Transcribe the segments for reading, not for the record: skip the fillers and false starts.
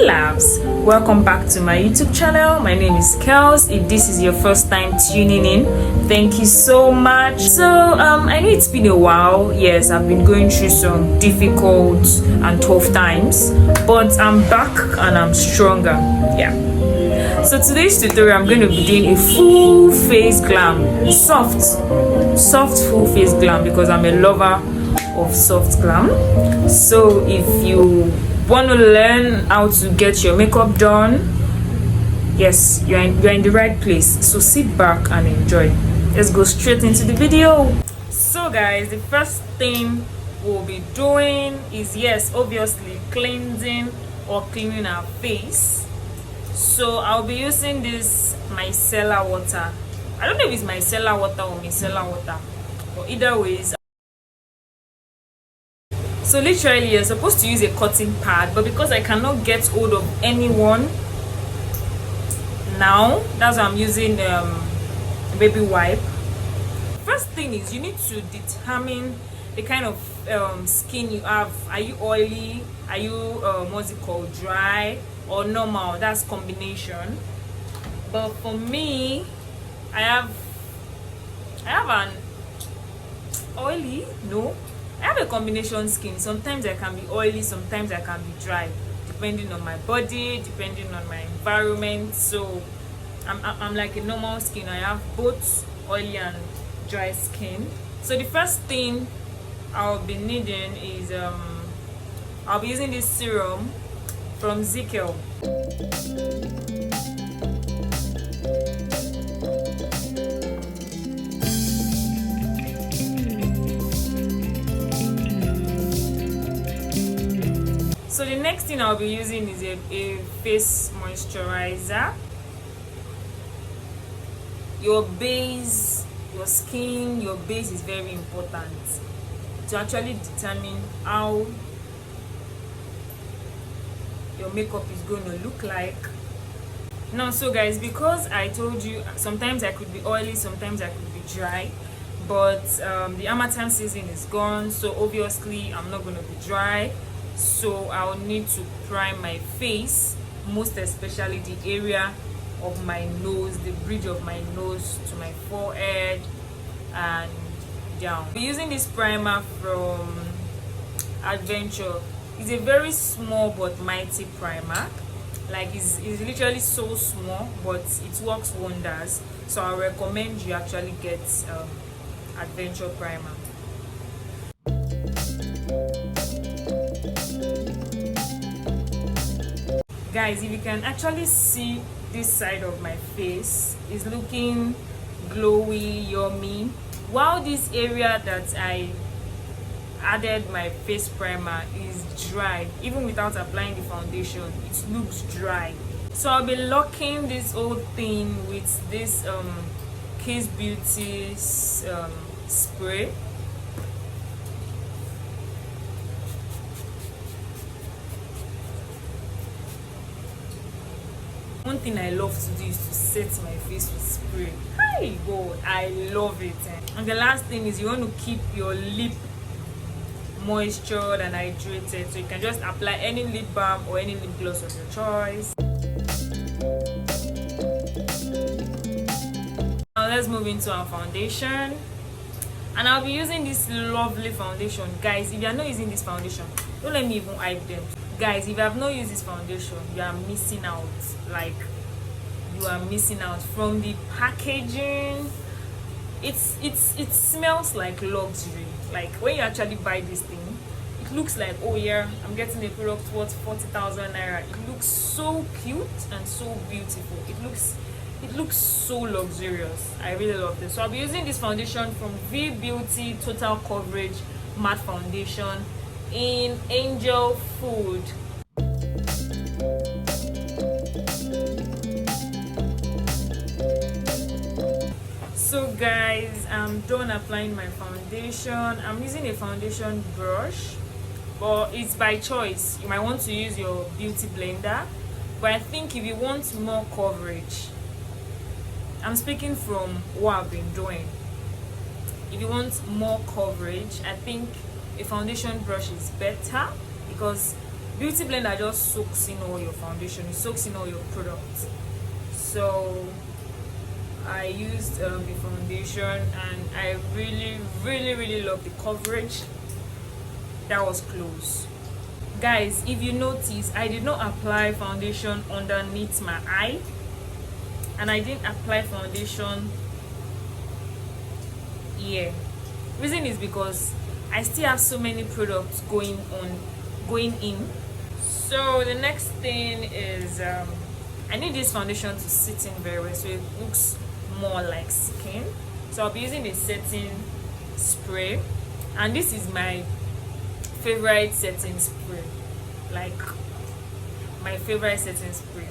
loves, welcome back to my YouTube channel. My name is Kels. If this is your first time tuning in, thank you so much. So I know it's been a while. Yes, I've been going through some difficult and tough times, but I'm back and I'm stronger. Yeah. So today's tutorial, I'm going to be doing a full face glam, soft full face glam, because I'm a lover of soft glam. So if you want to learn how to get your makeup done, yes, you're in the right place. So sit back and enjoy. Let's go straight into the video. So guys, the first thing we'll be doing is, yes, obviously cleansing or cleaning our face. So I'll be using this micellar water. I don't know if it's micellar water or micellar water, but either ways. So literally you're supposed to use a cotton pad, but because I cannot get hold of anyone now, that's why I'm using baby wipe. First thing is, you need to determine the kind of skin you have. Are you oily? Are you what's it called, dry or normal? That's combination. But for me, I have an oily, no, I have a combination skin. Sometimes I can be oily, sometimes I can be dry, depending on my body, depending on my environment. So I'm like a normal skin. I have both oily and dry skin. So the first thing I'll be needing is I'll be using this serum from Zikel. So the next thing I'll be using is a face moisturizer. Your base, your skin, your base is very important to actually determine how your makeup is going to look like. Now, so guys, because I told you sometimes I could be oily, sometimes I could be dry, but the harmattan season is gone, so obviously I'm not going to be dry. So I'll need to prime my face, most especially the area of my nose, the bridge of my nose to my forehead and down. I'm using this primer from Adventure. It's a very small but mighty primer. Like it's literally so small, but it works wonders. So I recommend you actually get Adventure primer. Guys, if you can actually see this side of my face, is looking glowy, yummy, while this area that I added my face primer is dry. Even without applying the foundation, it looks dry. So I'll be locking this whole thing with this Kiss Beauty spray. One thing I love to do is to set my face with spray. Hi God, I love it. And the last thing is, you want to keep your lip moistured and hydrated, so you can just apply any lip balm or any lip gloss of your choice. Now let's move into our foundation, and I'll be using this lovely foundation. Guys, if you are not using this foundation, don't let me even hype them. Guys, if you have not used this foundation, you are missing out. Like, you are missing out. From the packaging, it smells like luxury. Like, when you actually buy this thing, it looks like, oh yeah, I'm getting a product worth 40,000 naira. It looks so cute and so beautiful. It looks so luxurious. I really love this. So I'll be using this foundation from V Beauty Total Coverage Matte Foundation in Angel Food. So guys, I'm done applying my foundation. I'm using a foundation brush, but it's by choice. You might want to use your beauty blender, but I think if you want more coverage, I'm speaking from what I've been doing, if you want more coverage, I think a foundation brush is better, because beauty blender just soaks in all your foundation, it soaks in all your products. So I used the foundation, and I really love the coverage. That was close. Guys, if you notice, I did not apply foundation underneath my eye, and I didn't apply foundation here. Reason is because I still have so many products going in. So the next thing is I need this foundation to sit in very well so it looks more like skin. So I'll be using a setting spray, and this is my favorite setting spray, like my favorite setting spray.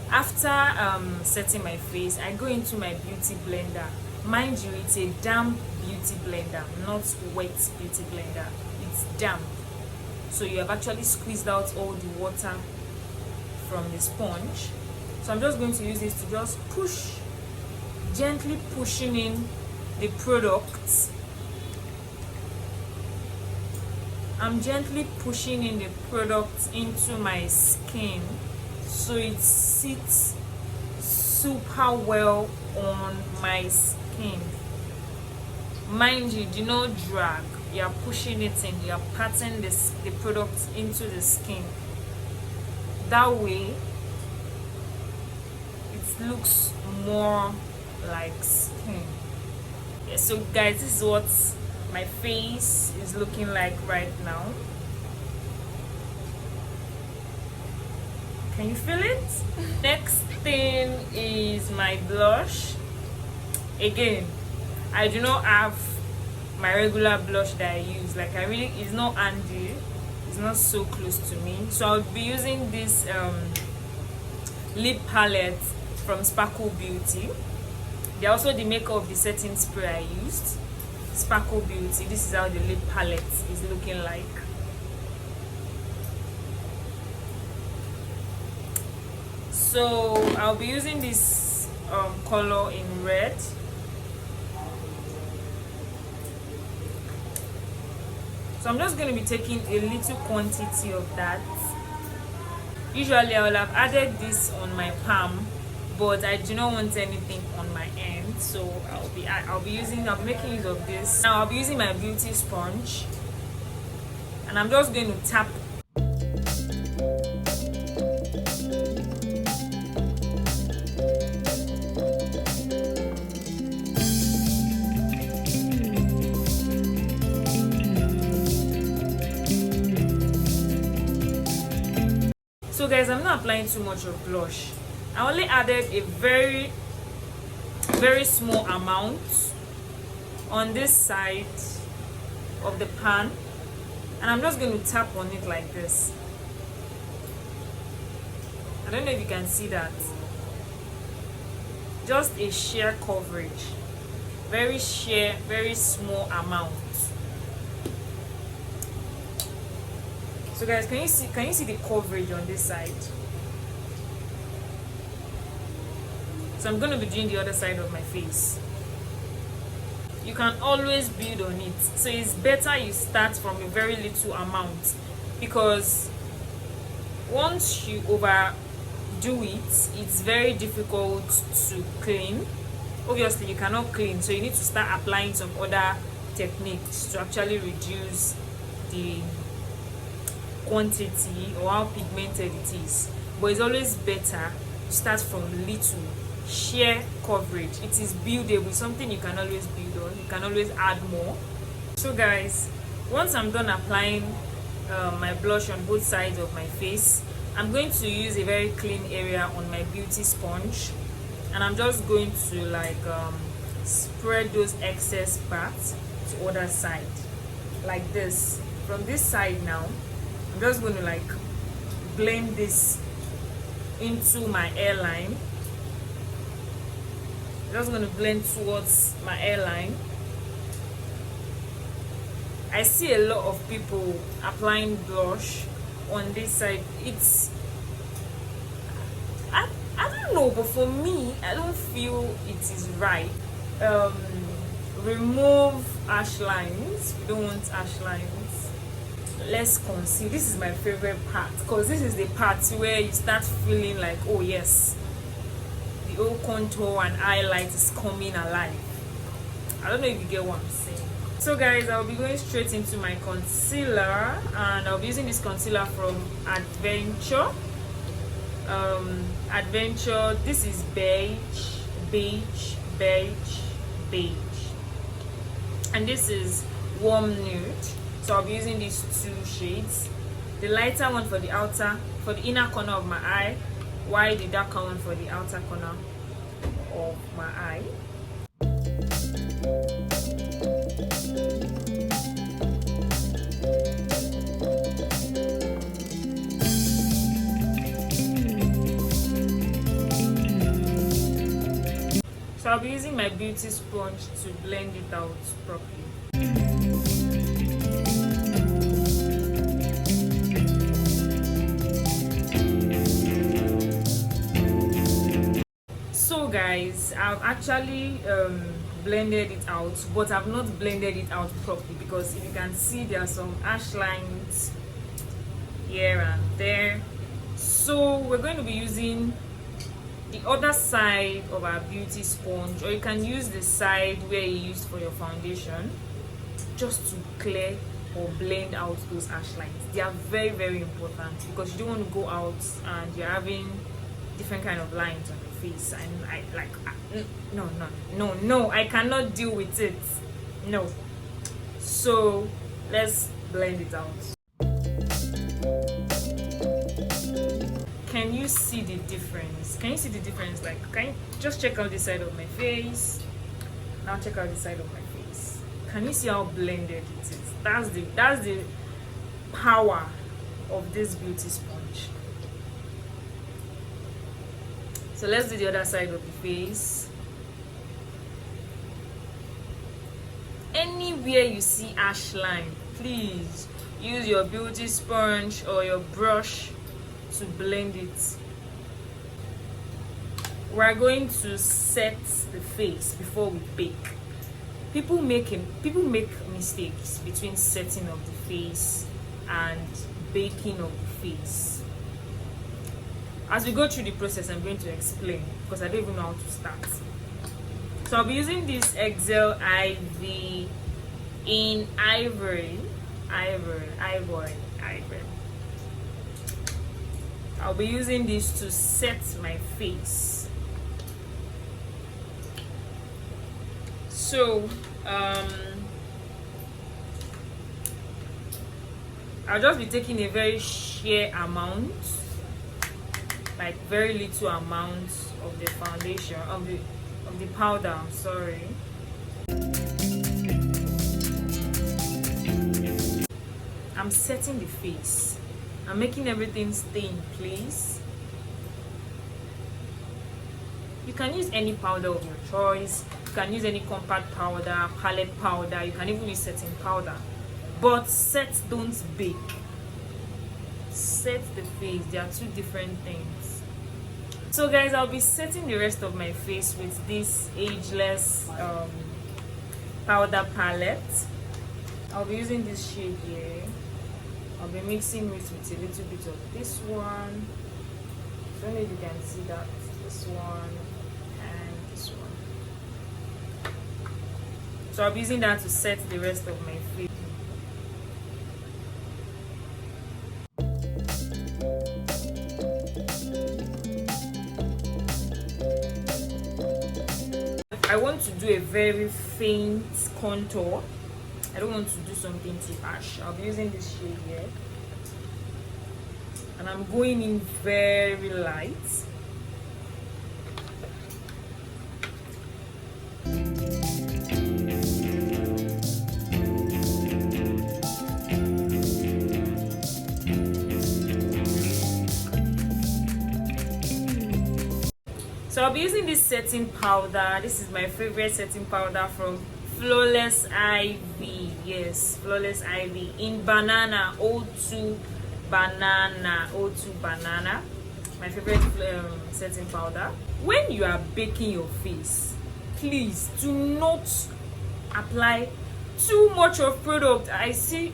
After setting my face, I go into my beauty blender. Mind you, it's a damp beauty blender, not wet beauty blender. It's damp, so you have actually squeezed out all the water from the sponge. So I'm just going to use this to just push, gently pushing in the products. I'm gently pushing in the products into my skin so it sits super well on my skin. Mind you, do not drag. You are pushing it in, you are patting the product into the skin. That way it looks more like skin. Yeah, so guys, this is what my face is looking like right now. Can you feel it? Next thing is my blush. Again, I do not have my regular blush that I use. Like it's not handy, it's not so close to me. So I'll be using this lip palette from Sparkle Beauty. They're also the maker of the setting spray I used. Sparkle Beauty. This is how the lip palette is looking like. So I'll be using this color in red. So I'm just going to be taking a little quantity of that. Usually I will have added this on my palm, but I do not want anything on my end, so I'll be making use of this. Now I'll be using my beauty sponge, and I'm just going to tap. So guys, I'm not applying too much of blush. I only added a very small amount on this side of the pan, and I'm just going to tap on it like this. I don't know if you can see that. Just a sheer coverage, very small amount. So guys, can you see the coverage on this side? So I'm going to be doing the other side of my face. You can always build on it. So it's better you start from a very little amount, because once you overdo it, it's very difficult to clean. Obviously you cannot clean, so you need to start applying some other techniques to actually reduce the quantity or how pigmented it is. But it's always better to start from little, sheer coverage. It is buildable, something you can always build on. You can always add more. So guys, once I'm done applying my blush on both sides of my face, I'm going to use a very clean area on my beauty sponge, and I'm just going to like spread those excess parts to other side like this. From this side now, I'm just going to like blend this into my hairline. Just going to blend towards my hairline. I see a lot of people applying blush on this side. I don't know, but for me, I don't feel it is right. Remove harsh lines. We don't want harsh lines. Let's conceal. This is my favorite part because this is the part where you start feeling like, oh yes, the whole contour and highlight is coming alive. I don't know if you get what I'm saying. So guys, I'll be going straight into my concealer, and I'll be using this concealer from Adventure. Adventure. This is beige, and this is warm nude. So I'll be using these two shades. The lighter one for the inner corner of my eye, while the darker one for the outer corner of my eye. So I'll be using my beauty sponge to blend it out properly. So guys, I've actually blended it out, but I've not blended it out properly because if you can see, there are some harsh lines here and there. So we're going to be using the other side of our beauty sponge, or you can use the side where you used for your foundation, just to clear or blend out those harsh lines. They are very, very important because you don't want to go out and you're having different kind of lines on your face, and no, I cannot deal with it. No. So let's blend it out. Can you see the difference? Can you see the difference? Like, can you just check out this side of my face? Now check out this side of my face. Can you see how blended it is? That's the power of this beauty sponge. So let's do the other side of the face. Anywhere you see harsh line, please use your beauty sponge or your brush to blend it. We're going to set the face before we bake. People make mistakes between setting of the face and baking of the face. As we go through the process, I'm going to explain because I don't even know how to start. So I'll be using this Excel IV in Ivory. I'll be using this to set my face. So I'll just be taking a very sheer amount, like very little amount of the foundation, of the powder, I'm sorry. I'm setting the face. I'm making everything stay in place. You can use any powder of your choice. You can use any compact powder, palette powder. You can even use setting powder. But set, don't bake. Set the face. They are two different things. So guys, I'll be setting the rest of my face with this Ageless powder palette. I'll be using this shade here. I'll be mixing it with a little bit of this one. I don't know if you can see that. This one and this one. So I'll be using that to set the rest of my face. I want to do a very faint contour. I don't want to do something too harsh. I'll be using this shade here. And I'm going in very light. So I'll be using this setting powder. This is my favorite setting powder from Flawlessivy. Yes, Flawlessivy in banana, O2 banana. My favorite setting powder. When you are baking your face, please do not apply too much of product. I see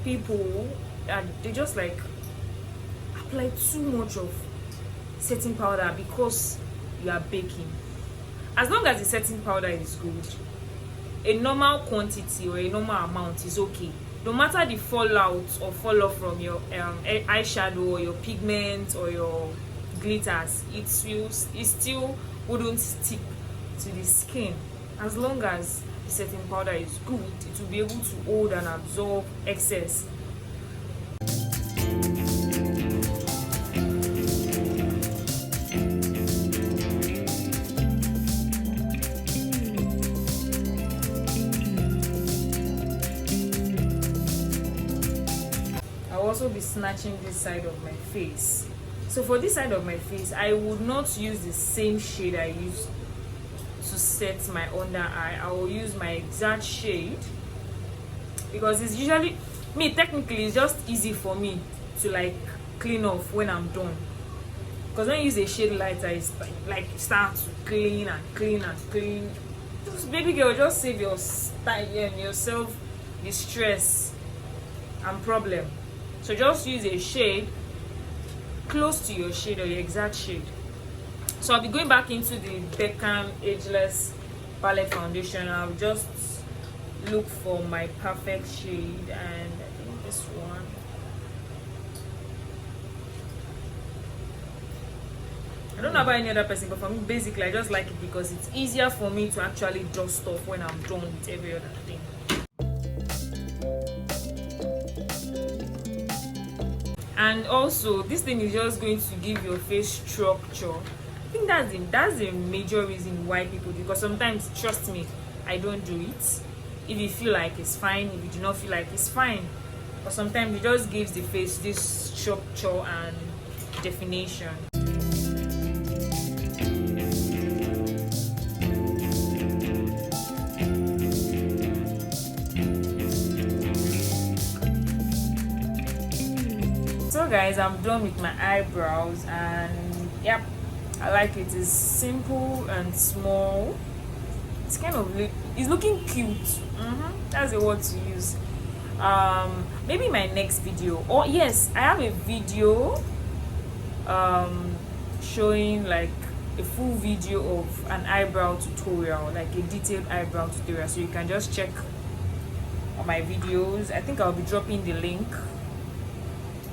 people and they just like apply too much of setting powder because you are baking. As long as the setting powder is good, a normal quantity or a normal amount is okay. No matter the fallout or fall off from your eyeshadow or your pigment or your glitters, it still wouldn't stick to the skin. As long as the setting powder is good, it will be able to hold and absorb excess. I'll also be snatching this side of my face. So for this side of my face, I would not use the same shade I used to set my under eye. I will use my exact shade because it's usually technically it's just easy for me to like clean off when I'm done, because when you use a shade lighter, it's like start to clean and clean and clean. Just, baby girl, just save your style and yourself the stress and problem. So just use a shade close to your shade or your exact shade. So I'll be going back into the Becharm Ageless palette foundation. I'll just look for my perfect shade, and I think this one. I don't know about any other person, but for me, basically, I just like it because it's easier for me to actually dust off when I'm done with every other thing. And also, this thing is just going to give your face structure. I think that's the major reason why people do, because sometimes, trust me, I don't do it. If you feel like it's fine, if you do not feel like it's fine, but sometimes it just gives the face this structure and definition. So guys, I'm done with my eyebrows, and yep, I like it. It's simple and small. It's kind of it's looking cute. That's the word to use. Maybe my next video, or yes, I have a video showing like a full video of an eyebrow tutorial, like a detailed eyebrow tutorial, so you can just check on my videos. I think I'll be dropping the link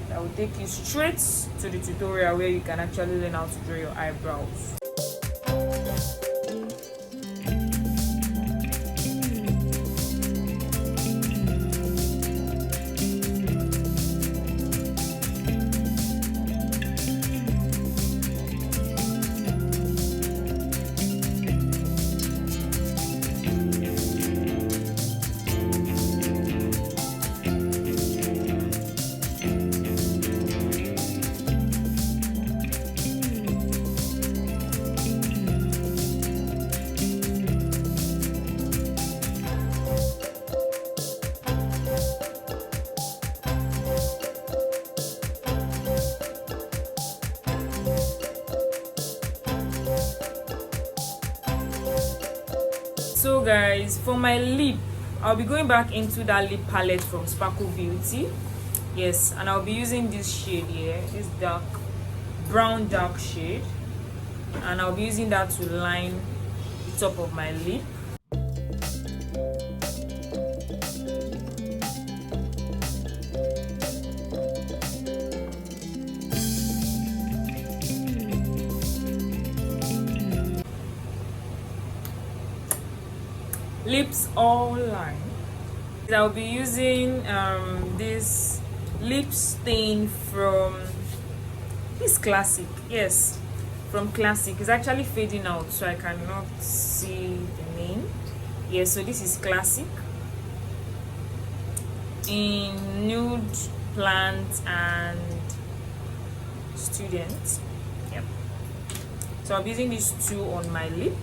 that will take you straight to the tutorial where you can actually learn how to draw your eyebrows. So guys, for my lip, I'll be going back into that lip palette from Sparkle Beauty. Yes, and I'll be using this shade here, this brown dark shade, and I'll be using that to line the top of my lip. Lips all lined. I'll be using this lip stain from this Classic. Yes, from Classic. It's actually fading out, so I cannot see the name. Yes, so this is Classic in Nude, Plant, and Student. Yep. So I'll be using these two on my lip.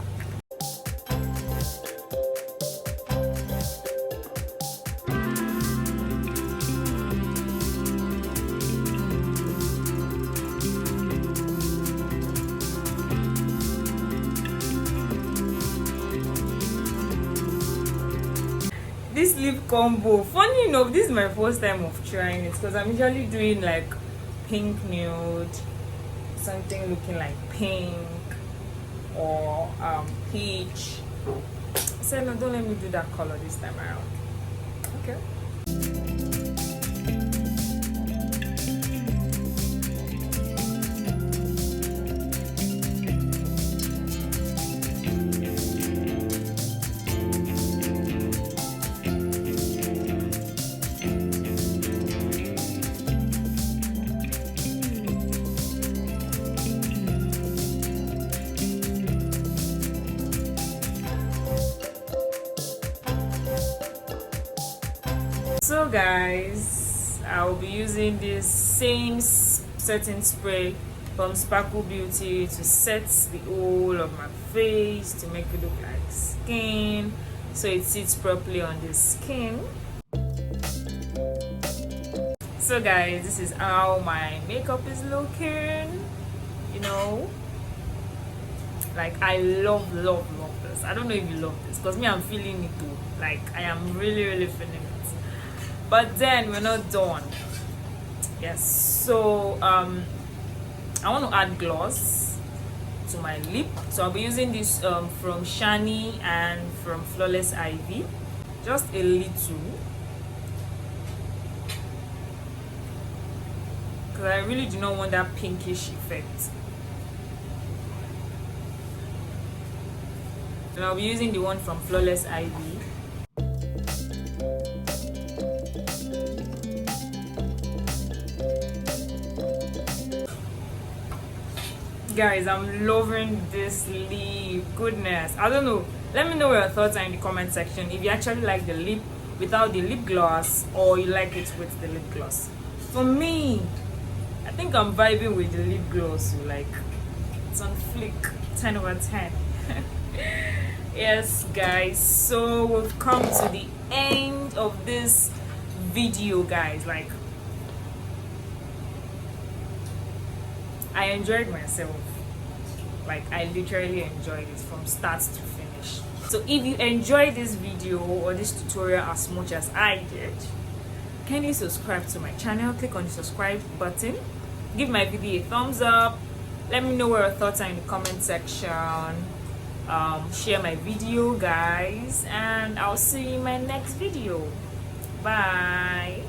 this lip combo. Funny enough, this is my first time of trying it because I'm usually doing like pink nude, something looking like pink or peach. I said no, don't let me do that color this time around. Okay. So guys, I'll be using this same setting spray from Sparkle Beauty to set the whole of my face to make it look like skin, so it sits properly on the skin. So guys, this is how my makeup is looking. You know, like I love this. I don't know if you love this because me, I'm feeling it too. Like I am really feeling it. But then we're not done. Yes, so I want to add gloss to my lip. So I'll be using this from Shanny and from Flawlessivy. Just a little. Because I really do not want that pinkish effect. And I'll be using the one from Flawlessivy. Guys, I'm loving this lip. Goodness, I don't know, let me know what your thoughts are in the comment section. If you actually like the lip without the lip gloss or you like it with the lip gloss. For me, I think I'm vibing with the lip gloss. Like, it's on flick. 10 over 10. Yes guys, so we've come to the end of this video, guys. Like, I enjoyed myself. Like, I literally enjoyed it from start to finish. So if you enjoyed this video or this tutorial as much as I did, can you subscribe to my channel? Click on the subscribe button, give my video a thumbs up, let me know what your thoughts are in the comment section, share my video guys, and I'll see you in my next video. Bye.